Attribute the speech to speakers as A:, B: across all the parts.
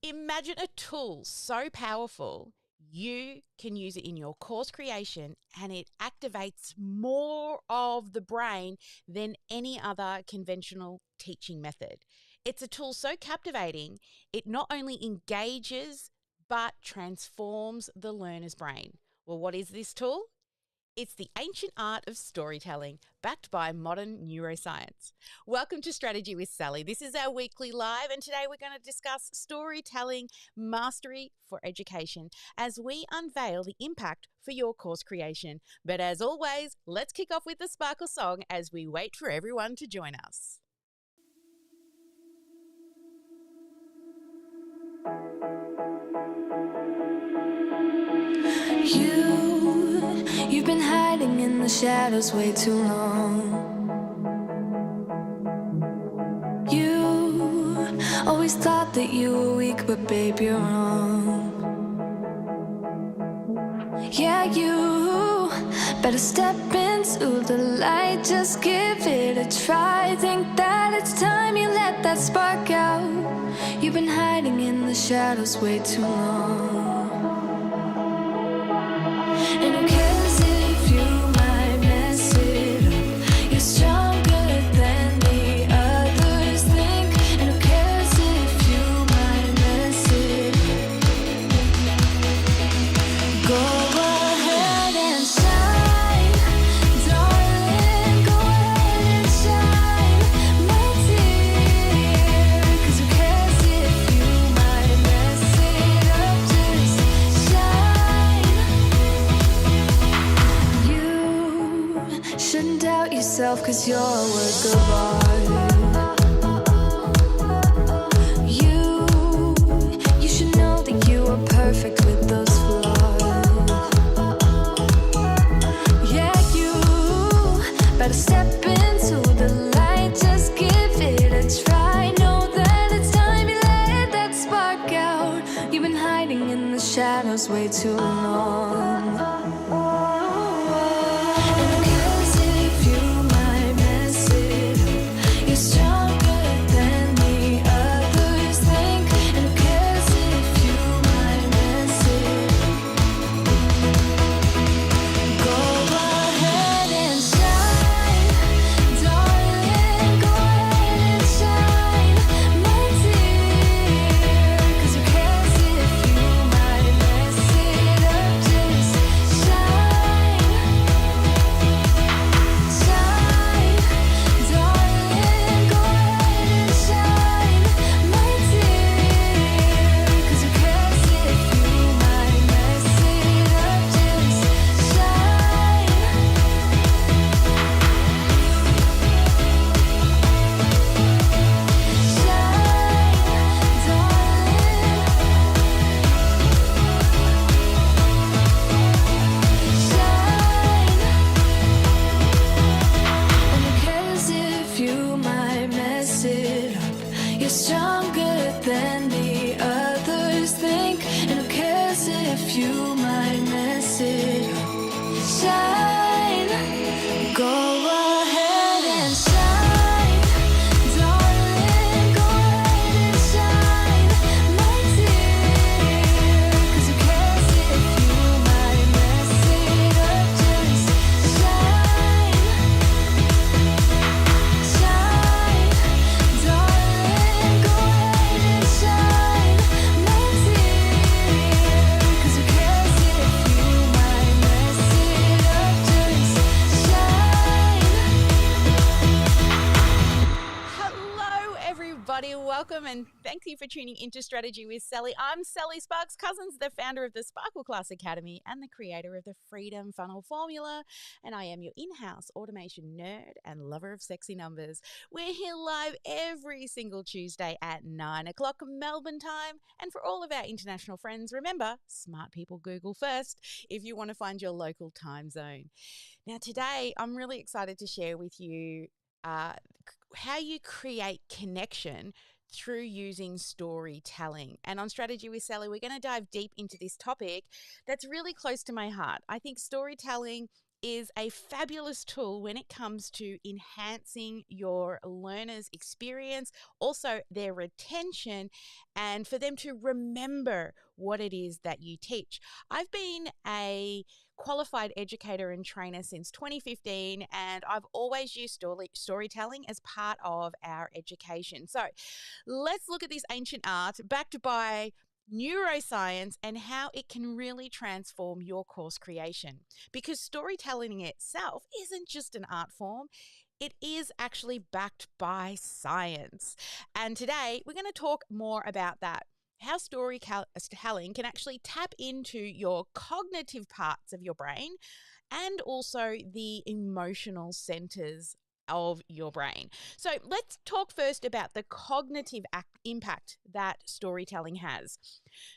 A: Imagine a tool so powerful you can use it in your course creation and it activates more of the brain than any other conventional teaching method. It's a tool so captivating, it not only engages but transforms the learner's brain. Well, what is this tool? It's the ancient art of storytelling, backed by modern neuroscience. Welcome to Strategy with Sally. This is our weekly live, and today we're going to discuss storytelling mastery for education as we unveil the impact for your course creation. But as always, let's kick off with the Sparkle song as we wait for everyone to join us.
B: You've been hiding in the shadows way too long. You always thought that you were weak, but babe, you're wrong. Yeah, you better step into the light, just give it a try. Think that it's time you let that spark out. You've been hiding in the shadows way too long. And who cares if you might mess it up? You're stronger than the others think. And who cares if you might mess it up? Go ahead and shine, darling. Go ahead and shine, my dear. 'Cause who cares if you might mess it up? Just shine. You shouldn't doubt yourself, 'cause you're a work of art. You should know that you are perfect with those flaws. Yeah, you better step into the light, just give it a try. Know that it's time you let that spark out. You've been hiding in the shadows way too long. And who cares if you might mess it up? You're stronger than the others think. And who cares if you might mess it up? Go ahead and shine, darling. Go ahead and shine, my dear. 'Cause who cares if you might mess it up? Just shine, shine, darling. Go ahead and shine, my dear. 'Cause who cares if you might mess it up? Just shine. You're stronger than the others think. And who cares if you might mess it up? Shine. Go ahead and shine, darling. Go ahead and shine, my dear. 'Cause who cares if you might mess it up? Just shine, shine, darling. Go ahead and shine, my dear. 'Cause who cares if you might mess it up? Just shine.
A: Hello, everybody. Welcome and thank you for tuning into Strategy with Sally. I'm Sally Sparks Cousins, the founder of the Sparkle Class Academy and the creator of the Freedom Funnel Formula. And I am your in-house automation nerd and lover of sexy numbers. We're here live every single Tuesday at 9 o'clock Melbourne time. And for all of our international friends, remember, smart people Google first if you want to find your local time zone. Now, today, I'm really excited to share with you how you create connection through using storytelling. And on Strategy with Sally, we're going to dive deep into this topic that's really close to my heart. I think storytelling is a fabulous tool when it comes to enhancing your learners' experience, also their retention, and for them to remember what it is that you teach. I've been a qualified educator and trainer since 2015, and I've always used storytelling as part of our education. So let's look at this ancient art backed by neuroscience and how it can really transform your course creation. Because storytelling itself isn't just an art form, it is actually backed by science. And today we're going to talk more about that. How storytelling can actually tap into your cognitive parts of your brain and also the emotional centers of your brain. So let's talk first about the cognitive impact that storytelling has.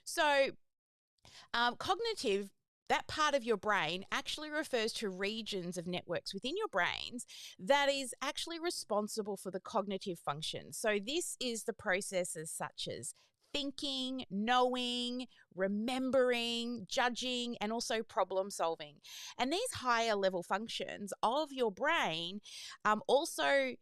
A: So, cognitive, that part of your brain actually refers to regions of networks within your brains that is actually responsible for the cognitive functions. So, this is the processes such as thinking, knowing, remembering, judging, and also problem solving. And these higher level functions of your brain also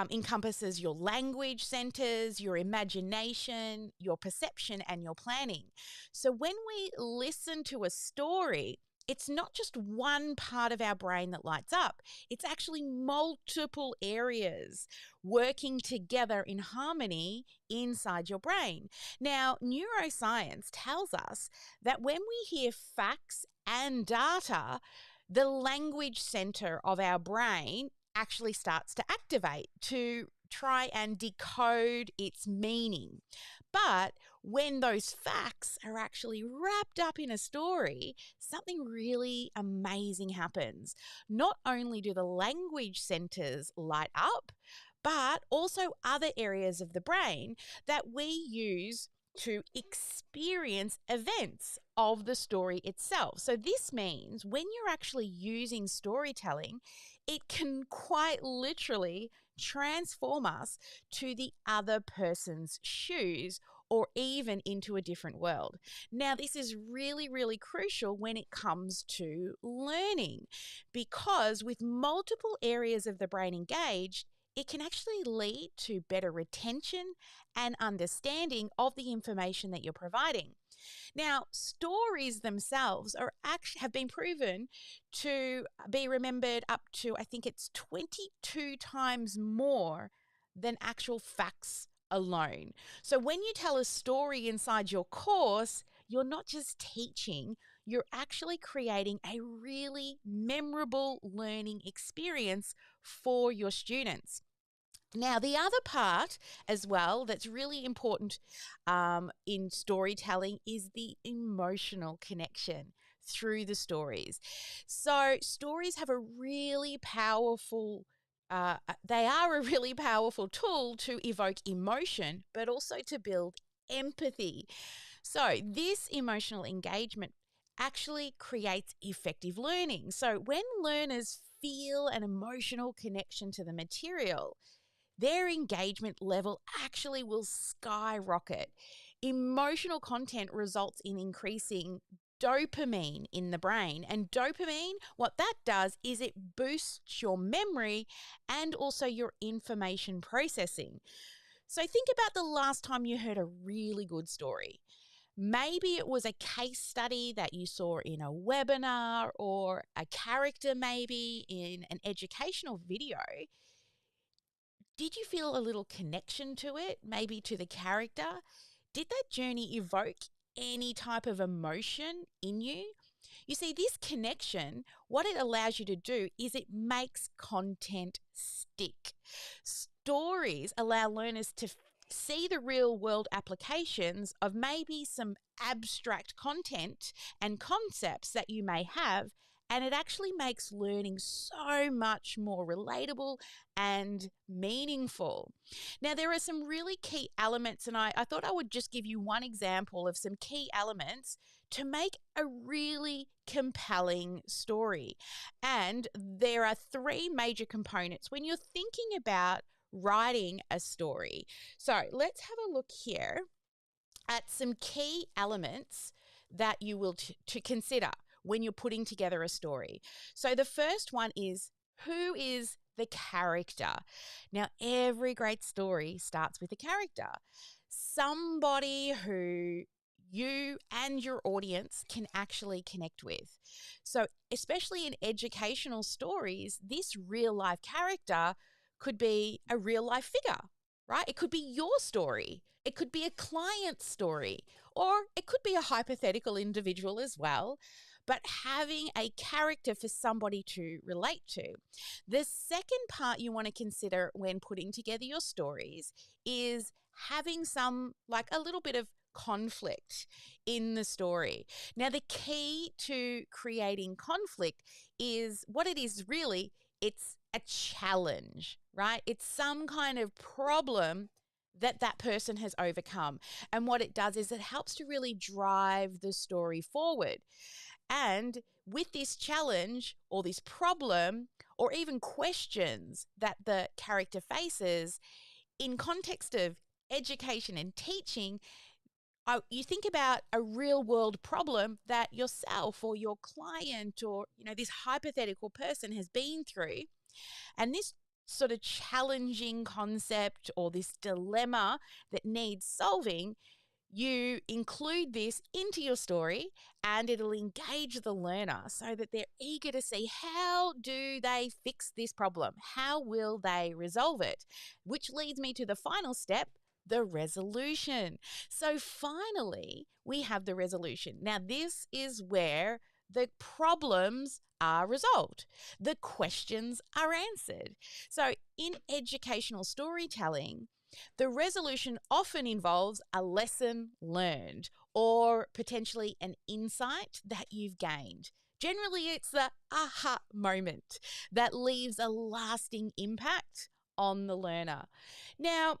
A: encompasses your language centers, your imagination, your perception, and your planning. So when we listen to a story, it's not just one part of our brain that lights up. It's actually multiple areas working together in harmony inside your brain. Now, neuroscience tells us that when we hear facts and data, the language center of our brain actually starts to activate to try and decode its meaning. But when those facts are actually wrapped up in a story, something really amazing happens. Not only do the language centers light up, but also other areas of the brain that we use to experience events of the story itself. So, this means when you're actually using storytelling, it can quite literally transform us to the other person's shoes or even into a different world. Now, this is really, really crucial when it comes to learning because with multiple areas of the brain engaged, it can actually lead to better retention and understanding of the information that you're providing. Now, stories themselves are actually have been proven to be remembered up to I think it's 22 times more than actual facts alone. So when you tell a story inside your course, you're not just teaching, you're actually creating a really memorable learning experience for your students. Now, the other part as well that's really important in storytelling is the emotional connection through the stories. So, stories have a really powerful they are a really powerful tool to evoke emotion, but also to build empathy. So, this emotional engagement actually creates effective learning. So, when learners feel an emotional connection to the material, their engagement level actually will skyrocket. Emotional content results in increasing dopamine in the brain. And dopamine, what that does is it boosts your memory and also your information processing. So think about the last time you heard a really good story. Maybe it was a case study that you saw in a webinar or a character maybe in an educational video. Did you feel a little connection to it, maybe to the character? Did that journey evoke any type of emotion in you? You see, this connection, what it allows you to do is it makes content stick. Stories allow learners to see the real world applications of maybe some abstract content and concepts that you may have. And it actually makes learning so much more relatable and meaningful. Now, there are some really key elements, and I thought I would just give you one example of some key elements to make a really compelling story. And there are three major components when you're thinking about writing a story. So let's have a look here at some key elements that you will to consider when you're putting together a story. So the first one is, who is the character? Now, every great story starts with a character, somebody who you and your audience can actually connect with. So, especially in educational stories, this real life character could be a real life figure, right? It could be your story, it could be a client's story, or it could be a hypothetical individual as well. But having a character for somebody to relate to. The second part you want to consider when putting together your stories is having like a little bit of conflict in the story. Now, the key to creating conflict is what it is really, it's a challenge, right? It's some kind of problem that person has overcome. And what it does is it helps to really drive the story forward. And with this challenge or this problem or even questions that the character faces in context of education and teaching, you think about a real world problem that yourself or your client or this hypothetical person has been through, and this sort of challenging concept or this dilemma that needs solving, you include this into your story and it'll engage the learner so that they're eager to see, how do they fix this problem? How will they resolve it? Which leads me to the final step, the resolution. So finally, we have the resolution. Now, this is where the problems are resolved, the questions are answered. So in educational storytelling, the resolution often involves a lesson learned or potentially an insight that you've gained. Generally, it's the aha moment that leaves a lasting impact on the learner. Now,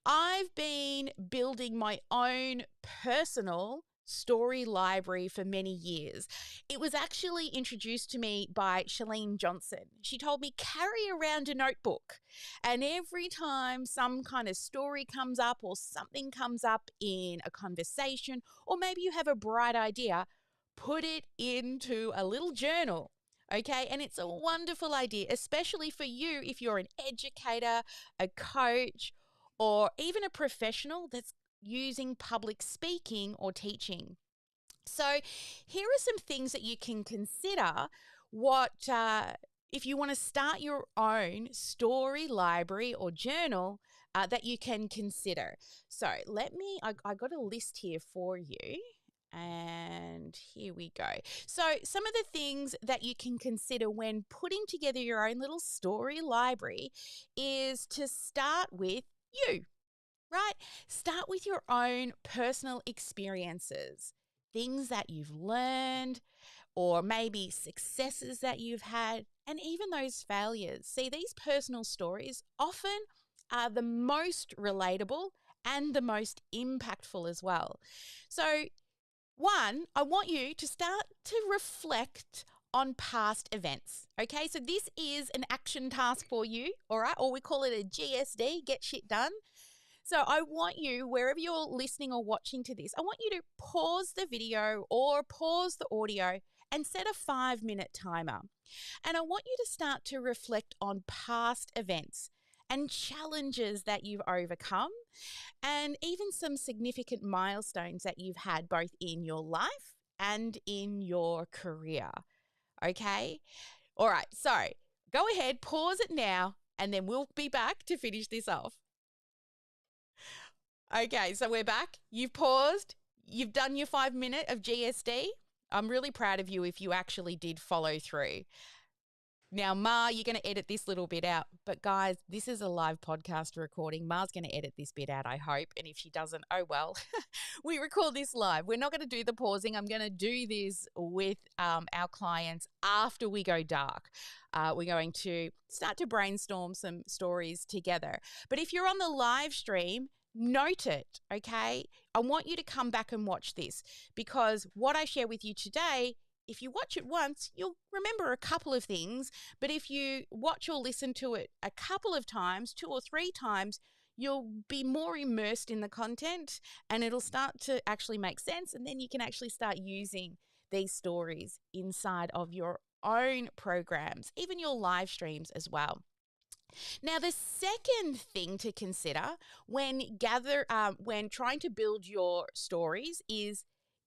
A: I've been building my own personal story library for many years. It was actually introduced to me by Shalene Johnson. She told me, carry around a notebook, and every time some kind of story comes up or something comes up in a conversation, or maybe you have a bright idea, put it into a little journal. Okay, and it's a wonderful idea, especially for you if you're an educator, a coach, or even a professional that's using public speaking or teaching. So, here are some things that you can consider. If you want to start your own story library or journal that you can consider. So, I got a list here for you. And here we go. So, some of the things that you can consider when putting together your own little story library is to start with you, right? Start with your own personal experiences, things that you've learned, or maybe successes that you've had, and even those failures. See, these personal stories often are the most relatable and the most impactful as well. So, one, I want you to start to reflect on past events. Okay, so this is an action task for you, all right, or we call it a GSD, get shit done. So I want you, wherever you're listening or watching to this, I want you to pause the video or pause the audio and set a 5-minute timer. And I want you to start to reflect on past events and challenges that you've overcome, and even some significant milestones that you've had both in your life and in your career. Okay? All right, so go ahead, pause it now, and then we'll be back to finish this off. Okay, so we're back. You've paused. You've done your 5-minute of GSD. I'm really proud of you if you actually did follow through. Now, Ma, you're going to edit this little bit out. But guys, this is a live podcast recording. Ma's going to edit this bit out, I hope. And if she doesn't, oh well. We record this live. We're not going to do the pausing. I'm going to do this with our clients after we go dark. We're going to start to brainstorm some stories together. But if you're on the live stream, note it, okay? I want you to come back and watch this, because what I share with you today, if you watch it once, you'll remember a couple of things. But if you watch or listen to it a couple of times, 2 or 3 times, you'll be more immersed in the content and it'll start to actually make sense. And then you can actually start using these stories inside of your own programs, even your live streams as well. Now, the second thing to consider when trying to build your stories is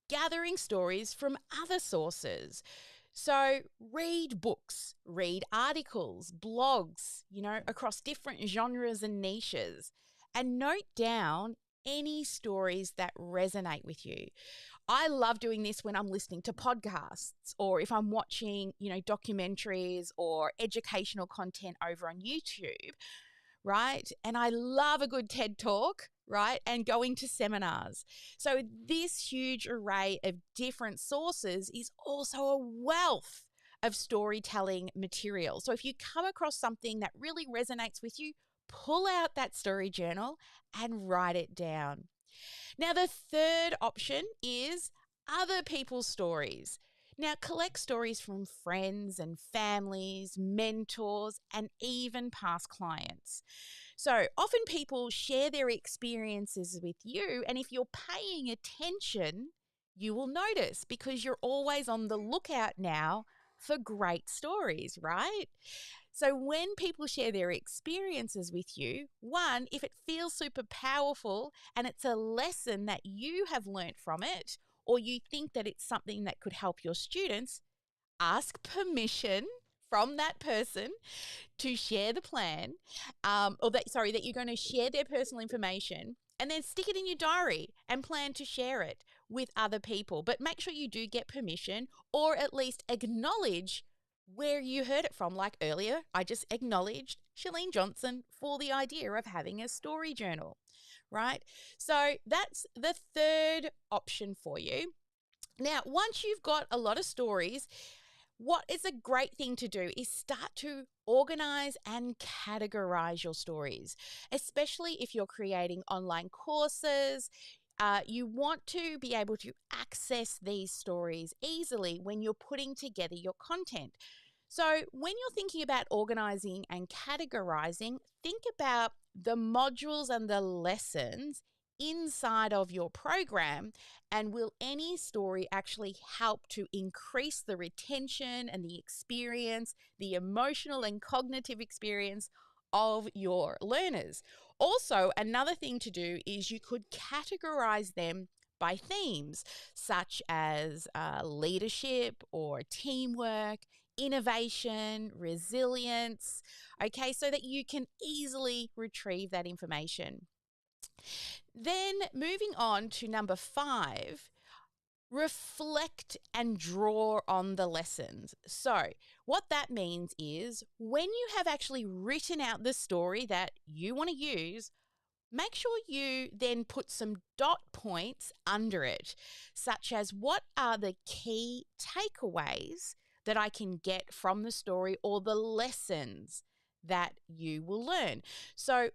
A: gathering stories from other sources. So, read books, read articles, blogs, across different genres and niches, and note down any stories that resonate with you. I love doing this when I'm listening to podcasts or if I'm watching, documentaries or educational content over on YouTube, right? And I love a good TED talk, right? And going to seminars. So this huge array of different sources is also a wealth of storytelling material. So if you come across something that really resonates with you, pull out that story journal and write it down. Now, the third option is other people's stories. Now, collect stories from friends and families, mentors, and even past clients. So, often people share their experiences with you, and if you're paying attention, you will notice because you're always on the lookout now for great stories, right? So when people share their experiences with you, one, if it feels super powerful and it's a lesson that you have learnt from it, or you think that it's something that could help your students, ask permission from that person to share the plan, that you're going to share their personal information, and then stick it in your diary and plan to share it with other people. But make sure you do get permission or at least acknowledge where you heard it from. Like earlier, I just acknowledged Shalene Johnson for the idea of having a story journal, right? So that's the third option for you. Now, once you've got a lot of stories, what is a great thing to do is start to organize and categorize your stories, especially if you're creating online courses. You want to be able to access these stories easily when you're putting together your content. So, when you're thinking about organizing and categorizing, think about the modules and the lessons inside of your program, and will any story actually help to increase the retention and the experience, the emotional and cognitive experience of your learners? Also, another thing to do is you could categorize them by themes such as leadership or teamwork, innovation, resilience, okay, so that you can easily retrieve that information. Then moving on to number 5, reflect and draw on the lessons. So, what that means is when you have actually written out the story that you want to use, make sure you then put some dot points under it, such as what are the key takeaways that I can get from the story or the lessons that you will learn. So,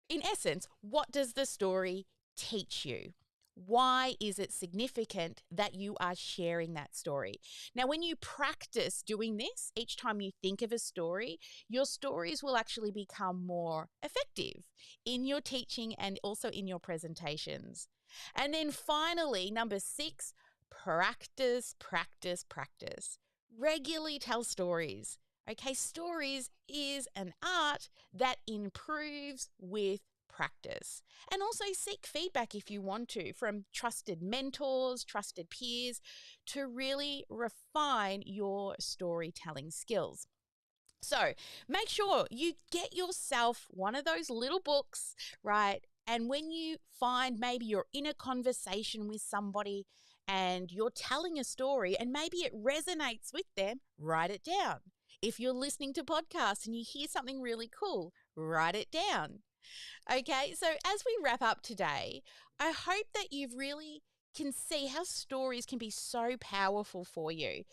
A: in essence, what does the story teach you? Why is it significant that you are sharing that story? Now, when you practice doing this, each time you think of a story, your stories will actually become more effective in your teaching and also in your presentations. And then finally, number 6, practice, practice, practice. Regularly tell stories. Okay, stories is an art that improves with practice. And also seek feedback if you want to from trusted mentors, trusted peers to really refine your storytelling skills. So make sure you get yourself one of those little books, right? And when you find maybe you're in a conversation with somebody and you're telling a story and maybe it resonates with them, write it down. If you're listening to podcasts and you hear something really cool, write it down. Okay, so as we wrap up today, I hope that you've really can see how stories can be so powerful for you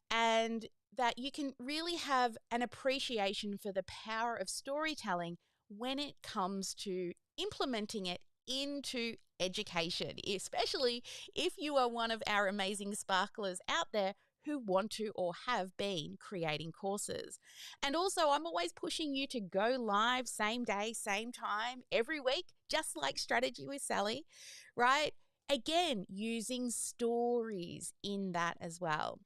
A: and that you can really have an appreciation for the power of storytelling when it comes to implementing it into education, especially if you are one of our amazing sparklers out there who want to or have been creating courses. And also, I'm always pushing you to go live same day, same time, every week, just like Strategy with Sally, right? Again, using stories in that as well.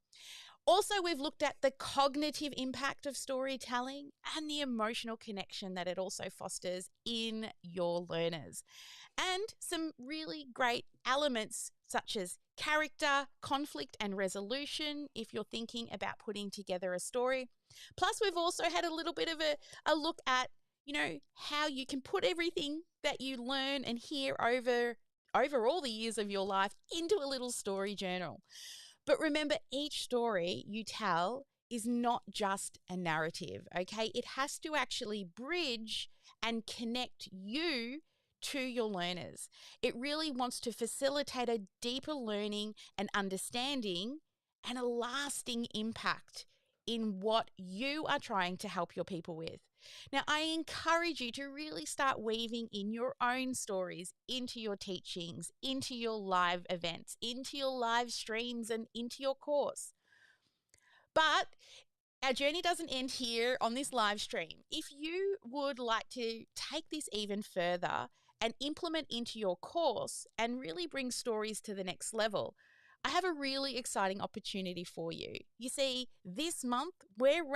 A: Also, we've looked at the cognitive impact of storytelling and the emotional connection that it also fosters in your learners, and some really great elements such as character, conflict, and resolution if you're thinking about putting together a story. Plus, we've also had a little bit of a look at, how you can put everything that you learn and hear over all the years of your life into a little story journal. But remember, each story you tell is not just a narrative, okay? It has to actually bridge and connect you to your learners. It really wants to facilitate a deeper learning and understanding and a lasting impact in what you are trying to help your people with. Now, I encourage you to really start weaving in your own stories into your teachings, into your live events, into your live streams, and into your course. But our journey doesn't end here on this live stream. If you would like to take this even further and implement into your course and really bring stories to the next level, I have a really exciting opportunity for you. You see, this month we're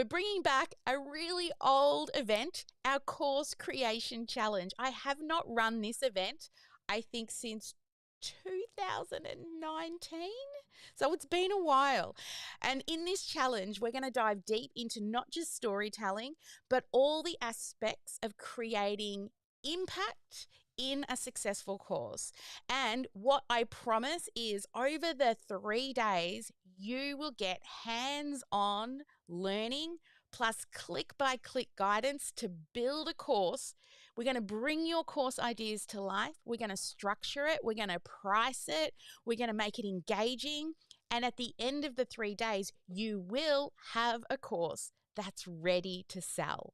A: bringing back a really old event, our Course Creation Challenge. I have not run this event, I think, since 2019. So it's been a while. And in this challenge, we're going to dive deep into not just storytelling, but all the aspects of creating impact in a successful course. And what I promise is over the 3 days, you will get hands on learning plus click by click guidance to build a course. We're going to bring your course ideas to life. We're going to structure it. We're going to price it. We're going to make it engaging. And at the end of the 3 days, you will have a course that's ready to sell.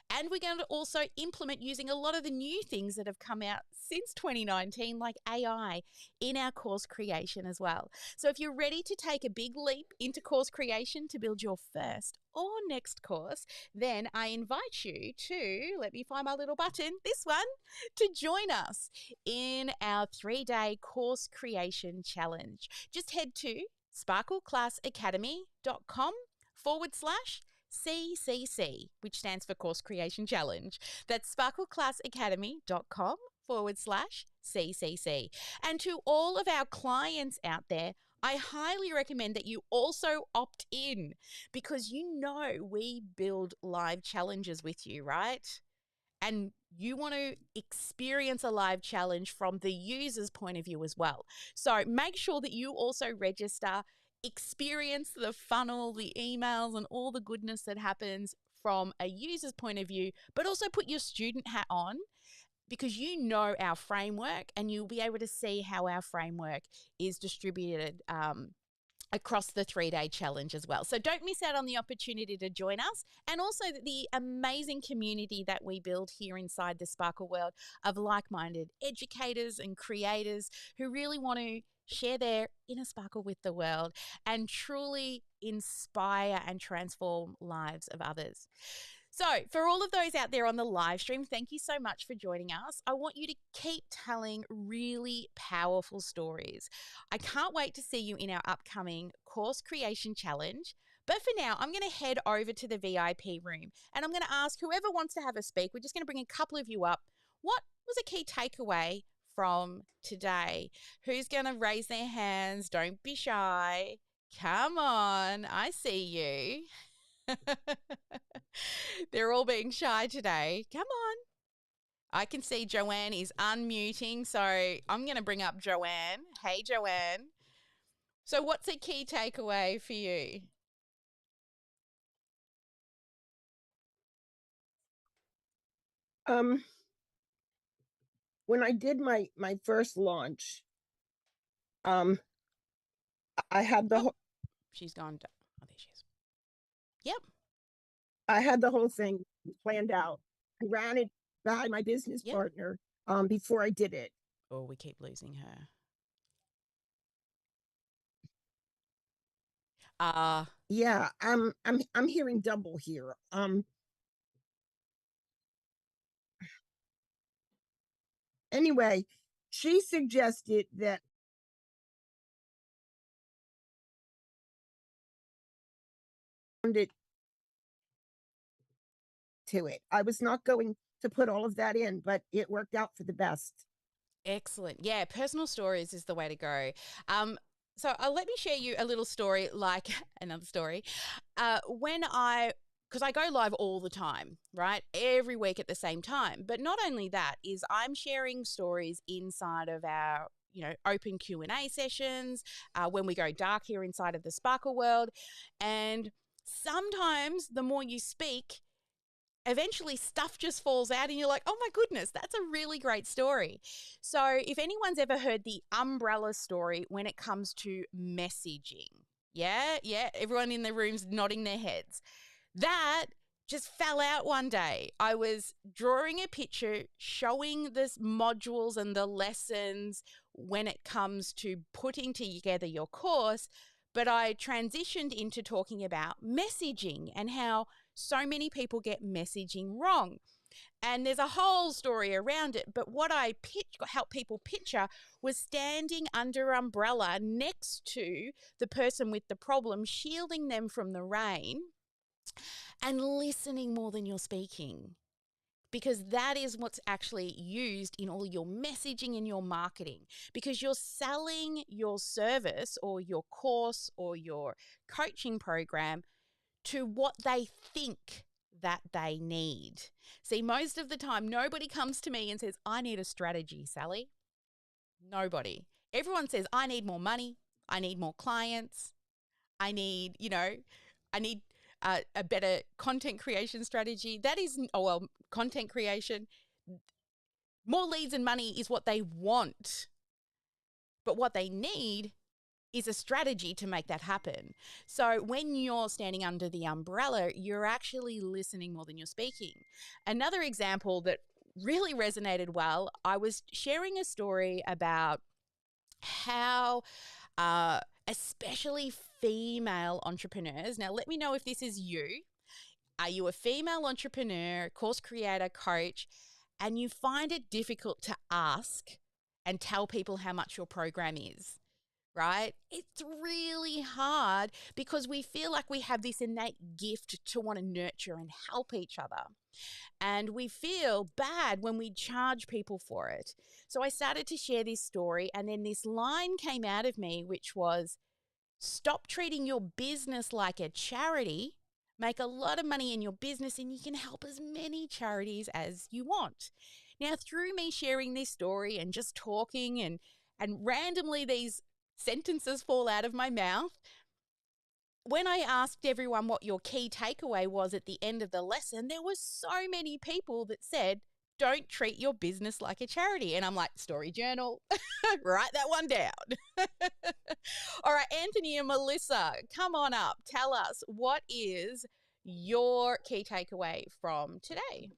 A: And we're going to also implement using a lot of the new things that have come out since 2019, like AI, in our course creation as well. So if you're ready to take a big leap into course creation to build your first or next course, then I invite you to, let me find my little button, this one, to join us in our 3-day course creation challenge. Just head to sparkleclassacademy.com/CCC, which stands for Course Creation Challenge. That's sparkleclassacademy.com/CCC. And to all of our clients out there, I highly recommend that you also opt in, because we build live challenges with you, right? And you want to experience a live challenge from the user's point of view as well. So make sure that you also register, experience the funnel, the emails, and all the goodness that happens from a user's point of view, but also put your student hat on, because our framework and you'll be able to see how our framework is distributed across the 3-day challenge as well. So don't miss out on the opportunity to join us, and also the amazing community that we build here inside the Sparkle world of like-minded educators and creators who really want to share their inner sparkle with the world and truly inspire and transform lives of others. So, for all of those out there on the live stream, thank you so much for joining us. I want you to keep telling really powerful stories. I can't wait to see you in our upcoming Course Creation Challenge. But for now, I'm going to head over to the VIP room and I'm going to ask whoever wants to have a speak. We're just going to bring a couple of you up. What was a key takeaway from today? Who's going to raise their hands? Don't be shy. Come on, I see you. They're all being shy today. Come on. I can see Joanne is unmuting, so I'm going to bring up Joanne. Hey, Joanne. So, what's a key takeaway for you?
C: When I did my first launch, I had the
A: She's gone. Oh, there she is. Yep.
C: I had the whole thing planned out. I ran it by my business
A: Yep.
C: partner before I did it.
A: Oh, we keep losing her.
C: Yeah, I'm hearing double here. Anyway, she suggested that it to it. I was not going to put all of that in, but it worked out for the best.
A: Excellent. Yeah, personal stories is the way to go. So let me share you a little story, like another story. Because I go live all the time, right? Every week at the same time. But not only that, is I'm sharing stories inside of our open Q&A sessions, when we go dark here inside of the Sparkle world. And sometimes the more you speak, eventually stuff just falls out and you're like, oh my goodness, that's a really great story. So if anyone's ever heard the umbrella story when it comes to messaging, yeah, everyone in the room's nodding their heads. That just fell out one day. I was drawing a picture showing the modules and the lessons when it comes to putting together your course, but I transitioned into talking about messaging and how so many people get messaging wrong. And there's a whole story around it. But what I helped people picture was standing under umbrella next to the person with the problem, shielding them from the rain and listening more than you're speaking. Because that is what's actually used in all your messaging and your marketing. Because you're selling your service or your course or your coaching program to what they think that they need. See, most of the time, nobody comes to me and says, I need a strategy, Sally. Nobody. Everyone says, I need more money. I need more clients. I need, I need a better content creation strategy. That is, content creation. More leads and money is what they want. But what they need is a strategy to make that happen. So when you're standing under the umbrella, you're actually listening more than you're speaking. Another example that really resonated well, I was sharing a story about how especially female entrepreneurs, now let me know if this is you. Are you a female entrepreneur, course creator, coach, and you find it difficult to ask and tell people how much your program is? Right? It's really hard because we feel like we have this innate gift to want to nurture and help each other. And we feel bad when we charge people for it. So I started to share this story, and then this line came out of me, which was, stop treating your business like a charity. Make a lot of money in your business and you can help as many charities as you want. Now, through me sharing this story and just talking and randomly these sentences fall out of my mouth, when I asked everyone what your key takeaway was at the end of the lesson, there were so many people that said, don't treat your business like a charity. And I'm like, story journal, write that one down. All right, Anthony and Melissa, come on up. Tell us, what is your key takeaway from today?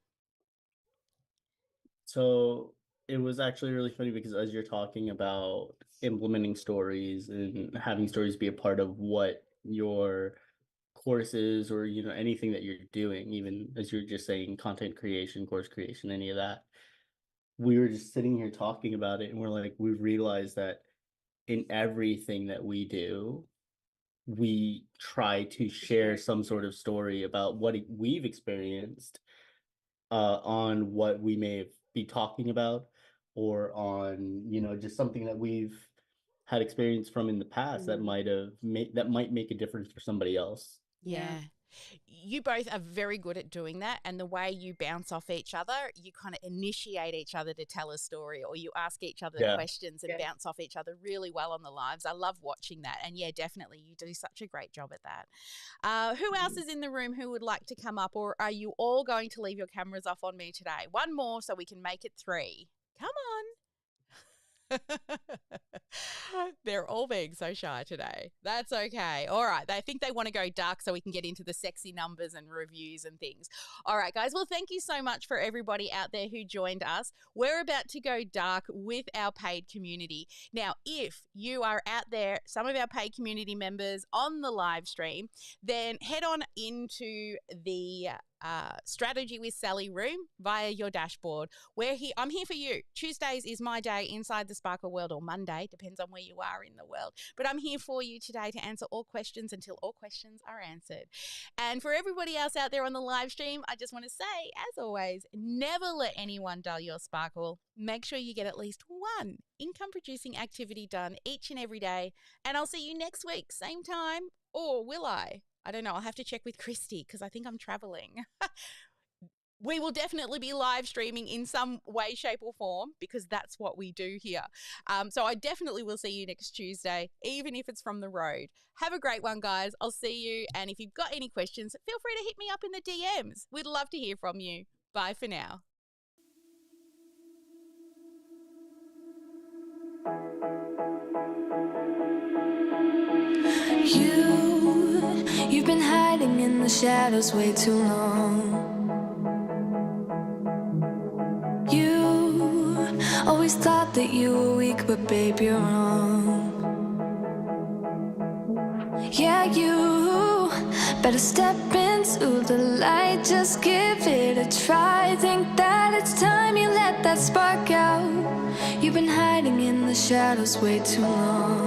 D: So it was actually really funny because as you're talking about implementing stories and having stories be a part of what your courses or anything that you're doing, even as you're just saying content creation, course creation, any of that, we were just sitting here talking about it and we're like, we realized that in everything that we do, we try to share some sort of story about what we've experienced on what we may be talking about, or on just something that we've had experience from in the past that might make a difference for somebody else.
A: Yeah. You both are very good at doing that. And the way you bounce off each other, you kind of initiate each other to tell a story, or you ask each other questions and bounce off each other really well on the lives. I love watching that. And yeah, definitely, you do such a great job at that. Who else is in the room who would like to come up, or are you all going to leave your cameras off on me today? One more so we can make it 3. Come on. They're all being so shy today. That's okay. All right. They think they want to go dark so we can get into the sexy numbers and reviews and things. All right, guys. Well, thank you so much for everybody out there who joined us. We're about to go dark with our paid community. Now, if you are out there, some of our paid community members on the live stream, then head on into the Strategy with Sally room via your dashboard. I'm here for you. Tuesdays is my day inside the Sparkle world, or Monday, depends on where you are in the world. But I'm here for you today to answer all questions until all questions are answered. And for everybody else out there on the live stream, I just want to say, as always, never let anyone dull your sparkle. Make sure you get at least one income producing activity done each and every day. And I'll see you next week, same time. Or will I? I don't know. I'll have to check with Christy because I think I'm traveling. We will definitely be live streaming in some way, shape, or form because that's what we do here. So I definitely will see you next Tuesday, even if it's from the road. Have a great one, guys. I'll see you. And if you've got any questions, feel free to hit me up in the DMs. We'd love to hear from you. Bye for now.
B: You've been hiding in the shadows way too long. You always thought that you were weak, but babe, you're wrong. Yeah, you better step into the light, just give it a try. Think that it's time you let that spark out. You've been hiding in the shadows way too long.